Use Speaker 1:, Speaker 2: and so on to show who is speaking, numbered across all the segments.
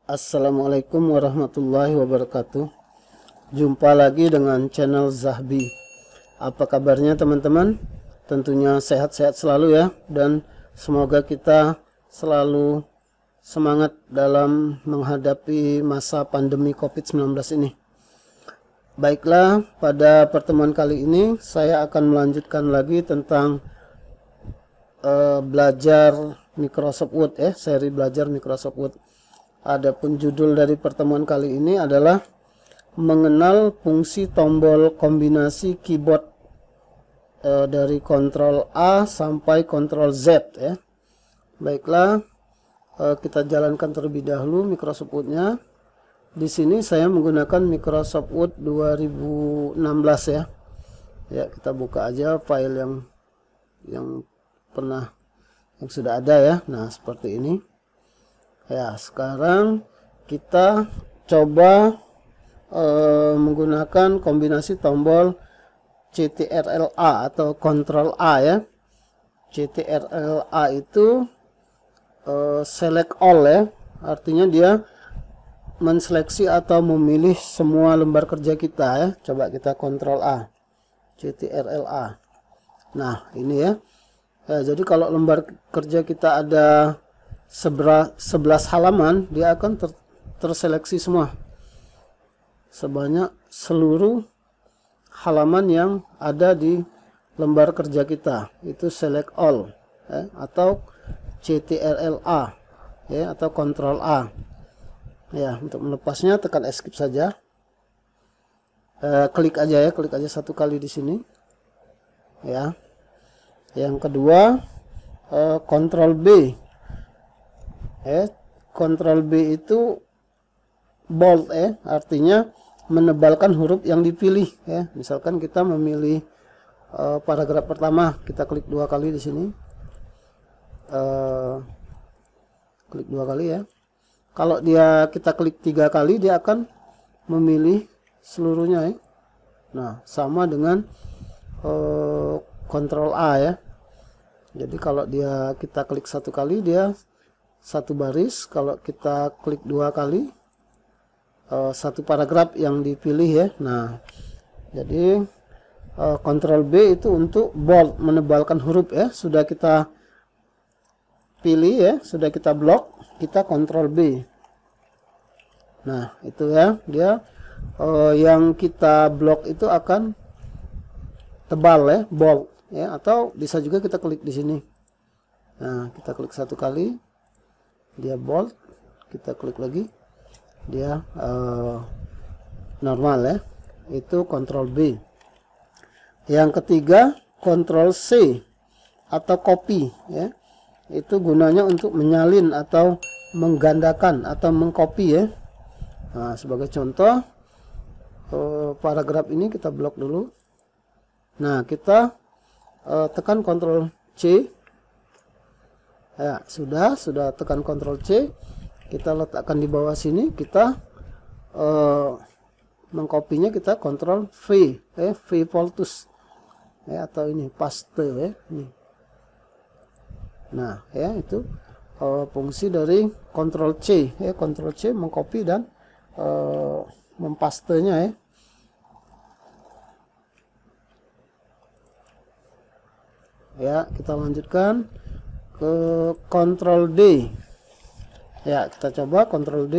Speaker 1: Assalamualaikum warahmatullahi wabarakatuh. Jumpa lagi dengan channel Zahbi. Apa kabarnya teman-teman? Tentunya sehat-sehat selalu ya, dan semoga kita selalu semangat dalam menghadapi masa pandemi COVID-19 ini. Baiklah, pada pertemuan kali ini saya akan melanjutkan lagi tentang belajar Microsoft Word ya, seri belajar Microsoft Word. Adapun judul dari pertemuan kali ini adalah mengenal fungsi tombol kombinasi keyboard dari Ctrl A sampai Ctrl Z ya. Baiklah, kita jalankan terlebih dahulu Microsoft Word-nya. Di sini saya menggunakan Microsoft Word 2016 ya. Ya, kita buka aja file yang sudah ada ya. Nah, seperti ini. Ya, sekarang kita coba menggunakan kombinasi tombol CTRL-A atau Ctrl A ya. CTRL-A itu select all ya. Artinya dia menseleksi atau memilih semua lembar kerja kita ya. Coba kita Ctrl A. CTRL-A. Nah, ini ya. Ya, jadi kalau lembar kerja kita ada 11 halaman, dia akan terseleksi semua. Sebanyak seluruh halaman yang ada di lembar kerja kita. Itu select all ya, atau CTRL-A ya, atau Ctrl A. Ya, untuk melepasnya tekan escape saja. Klik aja satu kali di sini. Ya. Yang kedua, Ctrl B. Ctrl B itu bold artinya menebalkan huruf yang dipilih ya. Misalkan kita memilih paragraf pertama, kita klik dua kali di sini. Klik dua kali ya. Kalau kita klik tiga kali, dia akan memilih seluruhnya ya. Nah, sama dengan Ctrl A ya. Jadi kalau kita klik satu kali, dia satu baris. Kalau kita klik dua kali, satu paragraf yang dipilih ya. Nah, jadi Ctrl B itu untuk bold, menebalkan huruf ya. Sudah kita pilih ya, sudah kita blok, kita Ctrl B. Nah, itu ya, dia yang kita blok itu akan tebal ya, bold ya, atau bisa juga kita klik di sini. Nah, kita klik satu kali, dia bold, kita klik lagi, dia normal ya. Itu Ctrl B. Yang ketiga, Ctrl C atau copy ya. Itu gunanya untuk menyalin atau menggandakan atau mengcopy ya. Nah, sebagai contoh, paragraf ini kita blok dulu. Nah, kita tekan Ctrl C. Ya, sudah tekan Ctrl C. Kita letakkan di bawah sini, kita mengkopinya, kita Ctrl V V Voltus ya, atau ini paste ya ini. Nah ya, itu fungsi dari Ctrl C ya. Ctrl C mengcopy dan mempastenya ya. Ya, kita lanjutkan ke Ctrl D. Ya, kita coba Ctrl D,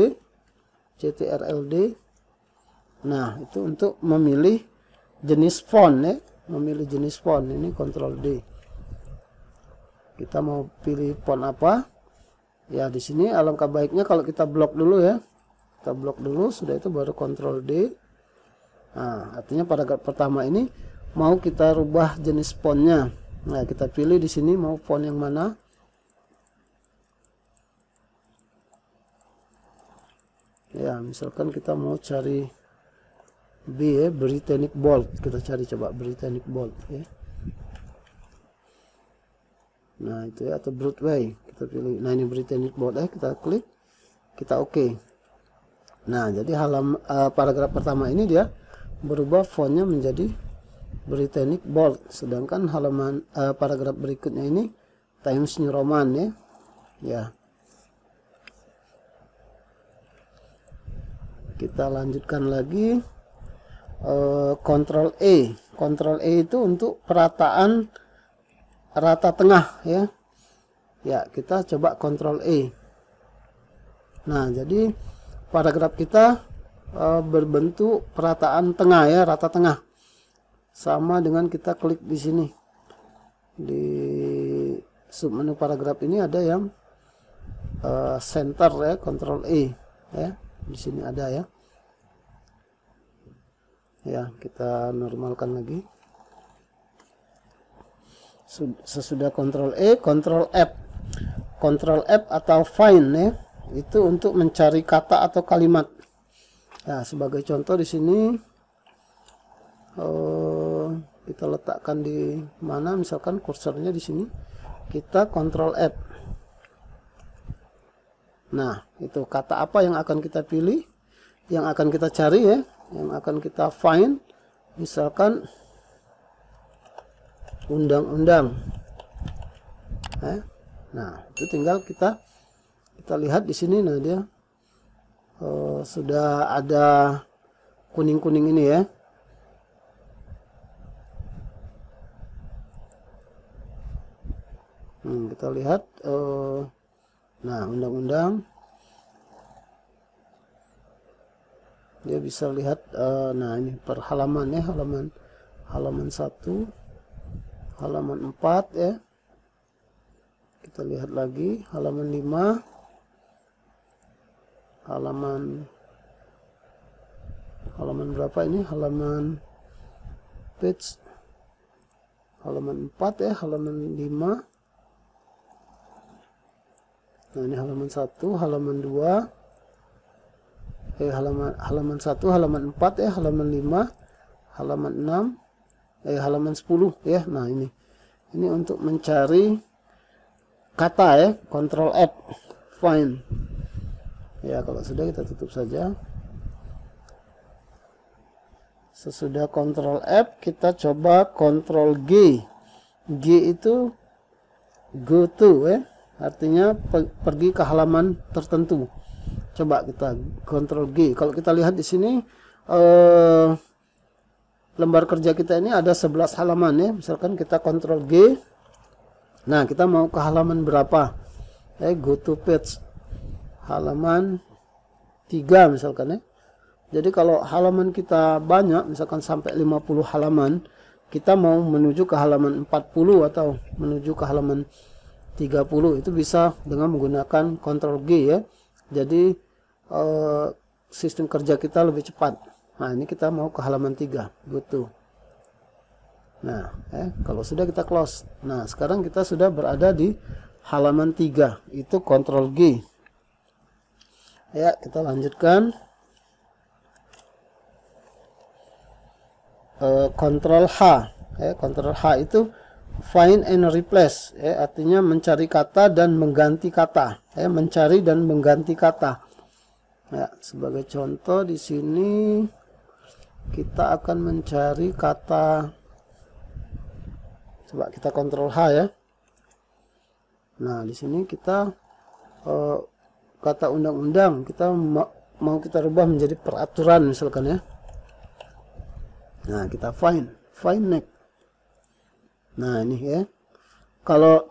Speaker 1: CTRL D. Nah, itu untuk memilih jenis font ya, memilih jenis font. Ini Ctrl D. Kita mau pilih font apa? Ya, di sini alangkah baiknya kalau kita blok dulu ya. Kita blok dulu, sudah itu baru Ctrl D. Nah, artinya paragraf pertama ini mau kita rubah jenis fontnya. Nah, kita pilih di sini mau font yang mana. Ya, misalkan kita mau cari B ya, Britannic Bold. Kita cari, coba Britannic Bold ya. Nah, itu ya, atau Broadway. Kita pilih. Nah, ini Britannic Bold ya, kita klik, kita oke. Nah, jadi paragraf pertama ini dia berubah fontnya menjadi Britannic Bold. Sedangkan paragraf berikutnya ini Times New Roman ya. Ya. Kita lanjutkan lagi. Ctrl E. Ctrl E itu untuk perataan rata tengah ya. Ya, kita coba Ctrl E. Nah, jadi paragraf kita berbentuk perataan tengah ya, rata tengah. Sama dengan kita klik di sini. Di submenu paragraf ini ada yang center ya, Ctrl E ya. Di sini ada ya. Ya, kita normalkan lagi. Sesudah Ctrl E, Ctrl F. Ctrl F atau find ya, itu untuk mencari kata atau kalimat. Nah, sebagai contoh di sini kita letakkan di mana, misalkan kursornya di sini, kita Ctrl F. Nah, itu kata apa yang akan kita pilih, yang akan kita cari ya, yang akan kita find. Misalkan undang-undang. Nah, itu tinggal kita lihat di sini. Nah, dia sudah ada kuning-kuning ini ya. Kita lihat nah, undang-undang, dia bisa lihat nah ini per halaman ya, halaman 1, halaman 4 ya. Kita lihat lagi halaman 5, halaman berapa ini, halaman page halaman 4 ya, halaman 5. Nah, ini halaman 1, halaman 2, halaman 1, halaman 4 ya, halaman 5, halaman 6, halaman 10 ya. Nah, ini untuk mencari kata ya, Ctrl F, find. Ya, kalau sudah kita tutup saja. Sesudah Ctrl F, kita coba Ctrl G. G itu go to ya. Artinya pergi ke halaman tertentu. Coba kita Ctrl G. Kalau kita lihat di sini lembar kerja kita ini ada 11 halaman ya. Misalkan kita Ctrl G. Nah, kita mau ke halaman berapa? Go to page. Halaman 3 misalkan ya. Jadi kalau halaman kita banyak, misalkan sampai 50 halaman, kita mau menuju ke halaman 40 atau menuju ke halaman 30, itu bisa dengan menggunakan Ctrl G ya. Jadi sistem kerja kita lebih cepat. Nah, ini kita mau ke halaman 3, go to. Nah, kalau sudah kita close. Nah, sekarang kita sudah berada di halaman 3, itu Ctrl G. Ya, kita lanjutkan. Ctrl H. Ctrl H itu find and replace ya, artinya mencari kata dan mengganti kata ya, mencari dan mengganti kata ya. Sebagai contoh di sini kita akan mencari kata, coba kita Ctrl H ya. Nah, di sini kita kata undang-undang kita mau kita rubah menjadi peraturan misalkan ya. Nah, kita find next. Nah, ini ya. Kalau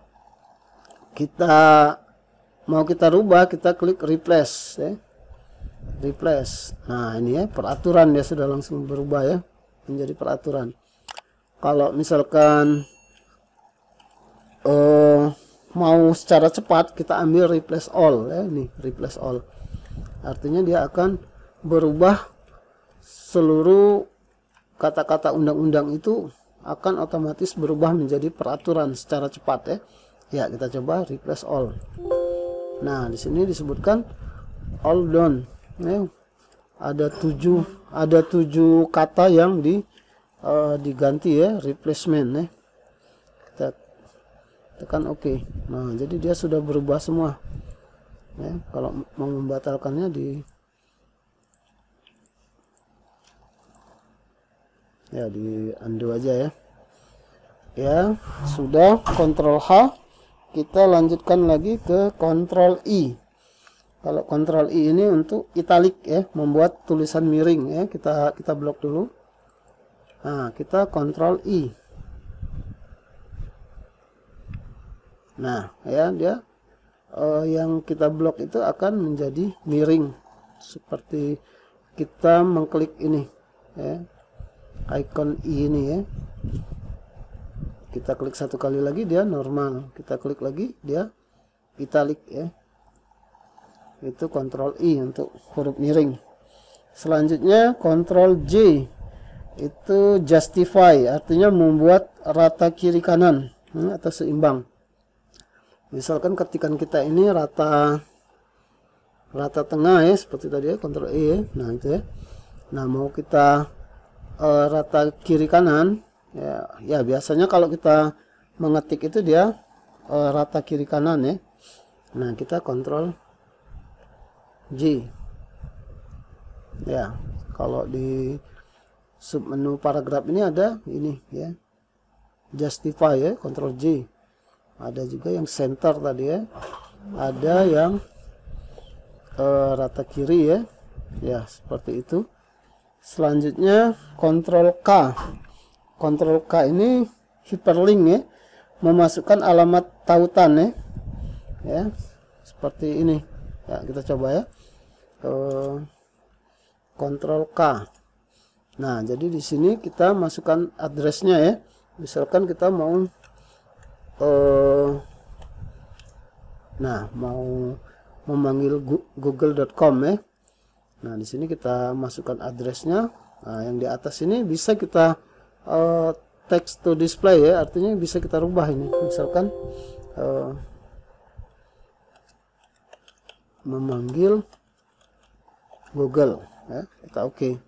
Speaker 1: kita mau kita rubah, kita klik replace ya. Replace. Nah, ini ya, peraturan dia sudah langsung berubah ya menjadi peraturan. Kalau misalkan mau secara cepat, kita ambil replace all ya, ini replace all. Artinya dia akan berubah seluruh kata-kata undang-undang itu akan otomatis berubah menjadi peraturan secara cepat ya. Ya, kita coba replace all. Nah, di sini disebutkan all done. Ya, ada 7 kata yang diganti ya, replacement ya. Kita tekan OK. Nah, jadi dia sudah berubah semua. Ya, kalau mau membatalkannya di undo aja ya. Ya, sudah Ctrl H. Kita lanjutkan lagi ke Ctrl I. Kalau Ctrl I ini untuk italic ya, membuat tulisan miring ya. Kita blok dulu. Nah, kita Ctrl I. Nah, ya dia yang kita blok itu akan menjadi miring seperti kita mengklik ini ya, icon I ini ya. Kita klik satu kali lagi dia normal, kita klik lagi dia italic ya. Itu Ctrl I untuk huruf miring. Selanjutnya Ctrl J, itu justify, artinya membuat rata kiri kanan atau seimbang. Misalkan ketika kita ini rata tengah ya, seperti tadi ya, Ctrl E ya. Nah itu ya. Nah mau kita rata kiri kanan ya biasanya kalau kita mengetik itu dia rata kiri kanan ya. Nah kita Ctrl J ya. Kalau di submenu paragraf ini ada ini ya, justify ya, Ctrl J. Ada juga yang center tadi ya, ada yang rata kiri ya, ya seperti itu. Selanjutnya Ctrl K. Ctrl K ini hyperlink ya, memasukkan alamat tautan ya, seperti ini ya. Kita coba ya, Ctrl K. Nah jadi di sini kita masukkan addressnya ya. Misalkan kita mau mau memanggil google.com ya. Nah di sini kita masukkan addressnya. Nah yang di atas ini bisa kita text to display ya, artinya bisa kita rubah ini. Misalkan memanggil Google ya, kita oke.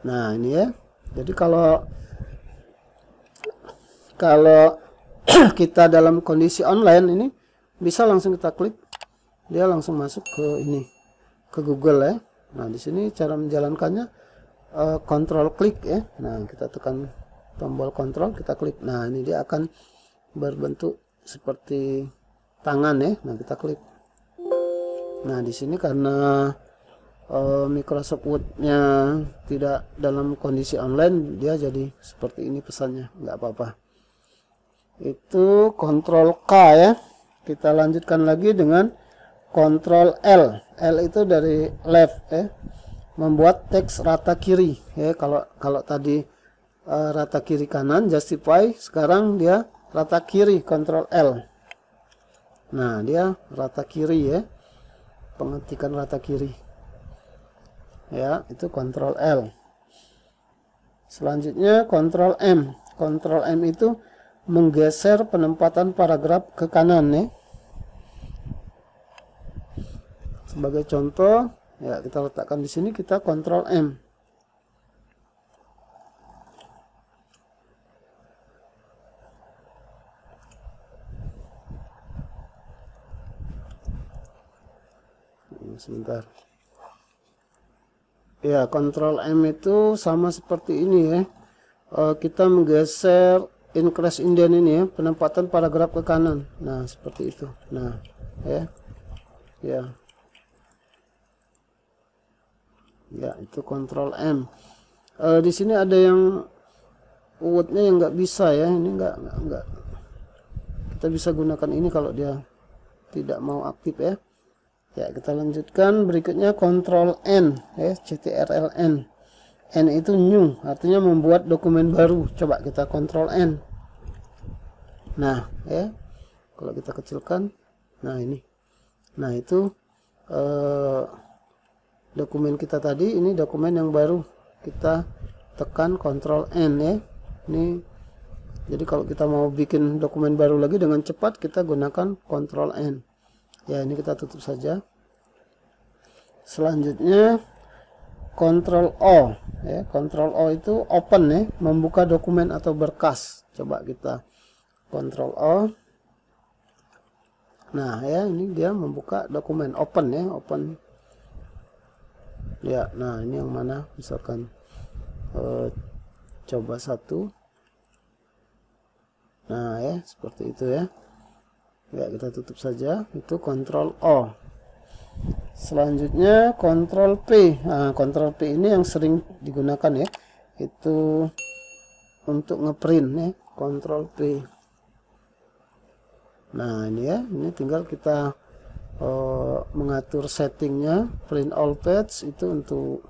Speaker 1: Nah ini ya, jadi kalau kita dalam kondisi online ini bisa langsung kita klik, dia langsung masuk ke ini, ke Google ya. Nah di sini cara menjalankannya Control klik ya. Nah kita tekan tombol Control, kita klik. Nah ini dia akan berbentuk seperti tangan ya. Nah kita klik. Nah di sini karena Microsoft Word-nya tidak dalam kondisi online, dia jadi seperti ini pesannya, nggak apa-apa. Itu Ctrl K ya. Kita lanjutkan lagi dengan Ctrl L. L itu dari left ya, membuat teks rata kiri ya. Kalau tadi rata kiri kanan justify, sekarang dia rata kiri, Ctrl L. Nah dia rata kiri ya, pengetikan rata kiri ya, itu Ctrl L. Selanjutnya Ctrl M. Ctrl M itu menggeser penempatan paragraf ke kanan ya. Sebagai contoh ya, kita letakkan di sini, kita Ctrl M. Sebentar. Ya, Ctrl M itu sama seperti ini ya. Kita menggeser increase indent ini ya, penempatan paragraf ke kanan. Nah seperti itu. Nah ya itu Ctrl M. Di sini ada yang word-nya yang nggak bisa ya. Ini nggak kita bisa gunakan ini kalau dia tidak mau aktif ya. Ya kita lanjutkan berikutnya Ctrl N ya, CTRL-N. N itu new, artinya membuat dokumen baru. Coba kita Ctrl N. Nah ya, kalau kita kecilkan, nah ini, nah itu dokumen kita tadi, ini dokumen yang baru. Kita tekan Ctrl N ya. Ini jadi kalau kita mau bikin dokumen baru lagi dengan cepat, kita gunakan Ctrl N. Ya ini kita tutup saja. Selanjutnya Ctrl O ya. Ctrl O itu open ya, membuka dokumen atau berkas. Coba kita Ctrl O. Nah ya, ini dia membuka dokumen, open ya, open ya. Nah ini yang mana, misalkan coba satu. Nah ya seperti itu ya. Ya kita tutup saja, itu Ctrl O. Selanjutnya Ctrl P. Nah, Ctrl P ini yang sering digunakan ya, itu untuk ngeprint ya, Ctrl P. Nah ini ya, ini tinggal kita mengatur settingnya. Print all page itu untuk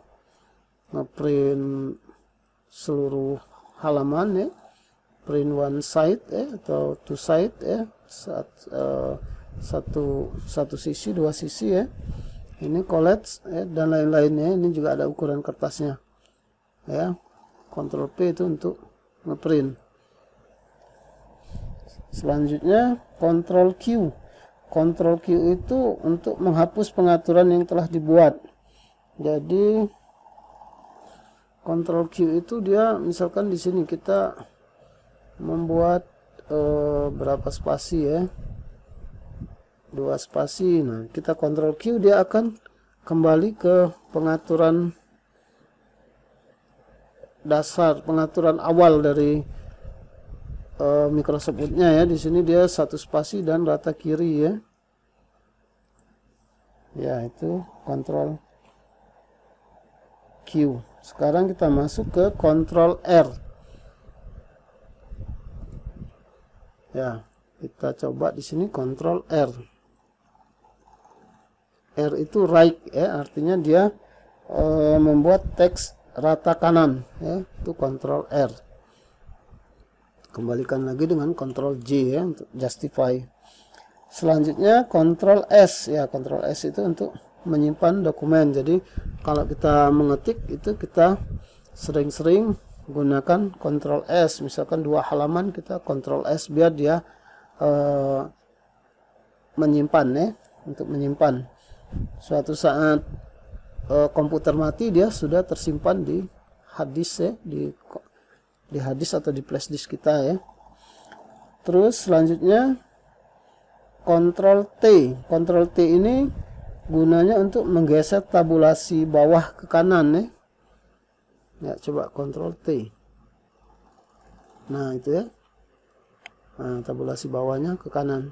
Speaker 1: ngeprint seluruh halaman ya, print one side ya, atau two side ya, satu sisi, dua sisi ya. Ini collage ya, dan lain-lainnya. Ini juga ada ukuran kertasnya ya. Ctrl P itu untuk ngeprint. Selanjutnya Ctrl Q. Ctrl Q itu untuk menghapus pengaturan yang telah dibuat. Jadi Ctrl Q itu dia, misalkan di sini kita membuat berapa spasi ya, 2 spasi. Nah, kita Ctrl Q, dia akan kembali ke pengaturan dasar, pengaturan awal dari Microsoft Word-nya ya. Di sini dia 1 spasi dan rata kiri ya. Ya, itu Ctrl Q. Sekarang kita masuk ke Ctrl R. Ya, kita coba di sini Ctrl R. R itu right ya, artinya dia membuat teks rata kanan ya, itu Ctrl R. Kembalikan lagi dengan Ctrl J ya untuk justify. Selanjutnya Ctrl S ya, Ctrl S itu untuk menyimpan dokumen. Jadi kalau kita mengetik itu kita sering-sering gunakan Ctrl S. Misalkan 2 halaman kita Ctrl S biar dia menyimpan ya, untuk menyimpan. Suatu saat komputer mati, dia sudah tersimpan di hard disk ya, di hard disk atau di flash disk kita ya. Terus selanjutnya Ctrl T. Ctrl T ini gunanya untuk menggeser tabulasi bawah ke kanan ya. Ya, coba Ctrl T. Nah, itu ya. Nah, tabulasi bawahnya ke kanan.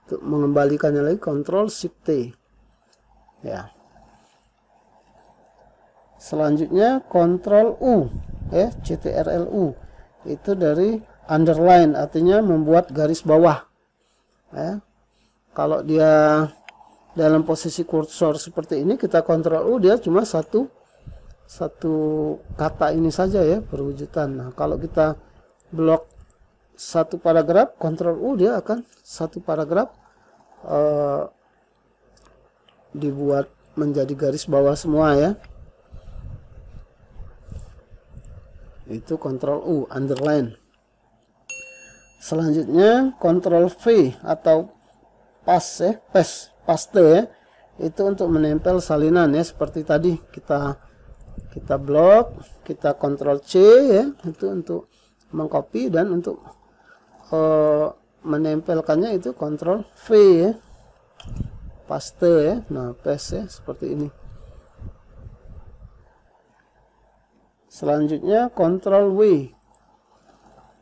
Speaker 1: Untuk mengembalikannya lagi Ctrl Shift T. Ya. Selanjutnya Ctrl U ya, CTRL-U. Itu dari underline, artinya membuat garis bawah. Ya. Kalau dia dalam posisi kursor seperti ini, kita Ctrl U, dia cuma satu kata ini saja ya, perwujudan. Nah, kalau kita blok 1 paragraf, Ctrl U, dia akan 1 paragraf dibuat menjadi garis bawah semua ya. Itu Ctrl U, underline. Selanjutnya Ctrl V atau paste ya. Itu untuk menempel salinan ya, seperti tadi kita blok, kita Ctrl C ya, itu untuk mengcopy, dan untuk menempelkannya itu Ctrl V ya, paste ya. Nah, paste ya, seperti ini. Selanjutnya Ctrl W.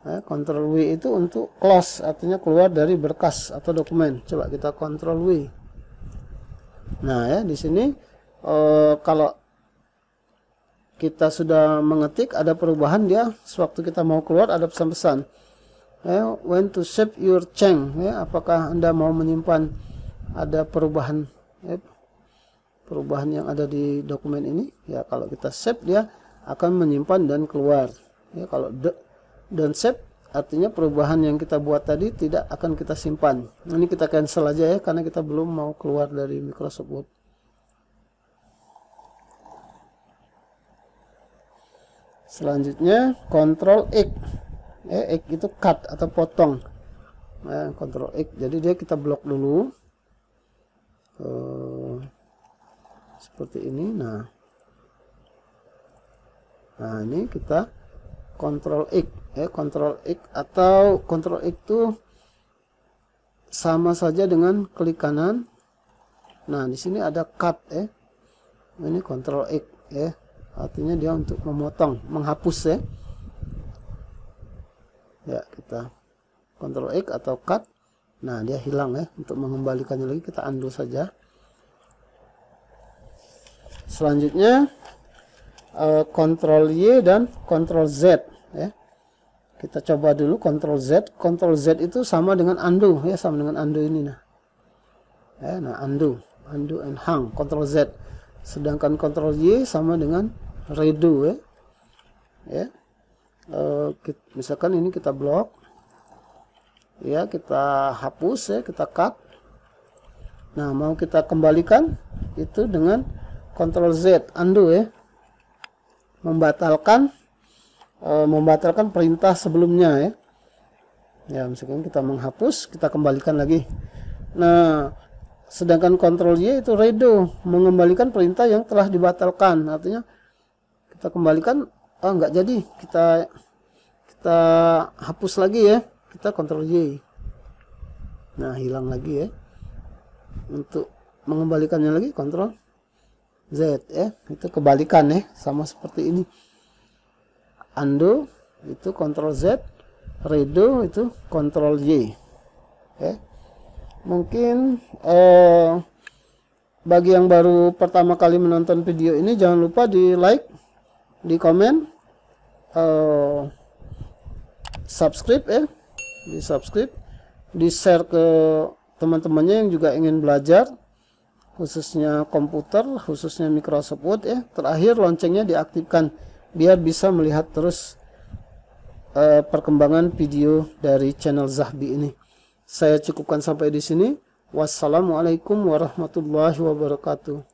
Speaker 1: Ctrl W itu untuk close, artinya keluar dari berkas atau dokumen. Coba kita Ctrl W. Nah ya, di sini kalau kita sudah mengetik ada perubahan, dia sewaktu kita mau keluar ada pesan-pesan. When to save your change, ya, apakah Anda mau menyimpan, ada perubahan perubahan yang ada di dokumen ini ya. Kalau kita save, dia akan menyimpan dan keluar ya. Kalau don't save, artinya perubahan yang kita buat tadi tidak akan kita simpan. Ini kita cancel aja ya, karena kita belum mau keluar dari Microsoft Word. Selanjutnya Ctrl X. X itu cut atau potong. Ctrl X. Jadi dia kita blok dulu. Seperti ini. Nah, ini kita Ctrl X. Ctrl X atau Ctrl X itu sama saja dengan klik kanan. Nah, di sini ada cut ya. Ini Ctrl X ya. Artinya dia untuk memotong, menghapus ya. Ya, kita Ctrl X atau cut. Nah, dia hilang ya. Untuk mengembalikannya lagi kita undo saja. Selanjutnya Ctrl Y dan Ctrl Z ya. Kita coba dulu Ctrl Z. Ctrl Z itu sama dengan undo ya, sama dengan undo ini nah. Ya, nah undo and hang Ctrl Z. Sedangkan Ctrl Y sama dengan redo ya. Ya. Misalkan ini kita blok. Ya, kita hapus ya, kita cut. Nah, mau kita kembalikan itu dengan Ctrl Z, undo ya. Membatalkan perintah sebelumnya ya. Ya, misalkan kita menghapus, kita kembalikan lagi. Nah, sedangkan Ctrl Y itu redo, mengembalikan perintah yang telah dibatalkan. Artinya kita kembalikan, nggak jadi, kita hapus lagi ya. Kita Ctrl Y. Nah, hilang lagi ya. Untuk mengembalikannya lagi Ctrl Z ya. Itu kebalikan ya, sama seperti ini. Undo itu Ctrl Z, redo itu Ctrl Y. Ya. Mungkin bagi yang baru pertama kali menonton video ini, jangan lupa di like, di komen, subscribe ya, di share ke teman-temannya yang juga ingin belajar, khususnya komputer, khususnya Microsoft Word ya. Terakhir loncengnya diaktifkan biar bisa melihat terus perkembangan video dari channel Zahbi ini. Saya cukupkan sampai di sini. Wassalamualaikum warahmatullahi wabarakatuh.